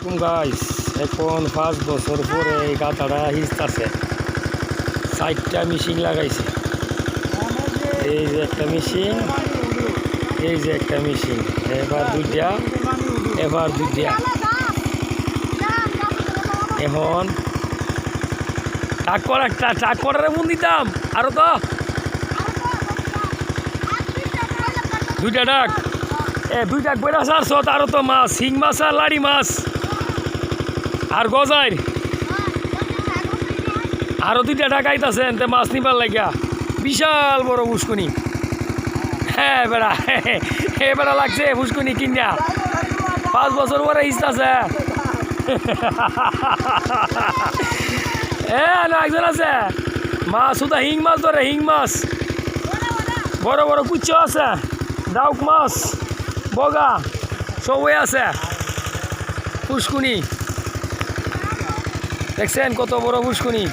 আলাইকুম গাইস। এখন 5 বছর পরে এই গাথাটা হিজতাছে। 4টা মেশিন লাগাইছে। এই যে একটা মেশিন, এই যে একটা মেশিন, এবার দুইটা, এবার দুইটা। এখন টাক একটা টাক করারে মন দিতাম আরো তো দুইটা ডাক দুইটা বইটা সারছ আরো তো মাছ, শিং মাছ আর লাড়ি মাছ আর গজাইর আরো দুইটা ডাকাইতেছেন তে মাছ নিবার লাগিয়া বিশাল বড় ফুসকুনি। হ্যাঁ বেড়া বেড়া লাগছে ফুসকুনি কিনা 5 বছর পরে ইস্তাছে। একজন আছে মাছ শুধু হিং মাছ ধরে, হিং মাছ বড় বড় কুচ্চ আছে, ডাউক মাছ, বগা সবই আছে। ফুসকুনি দেখছেন কত বড় ফুসকুনি।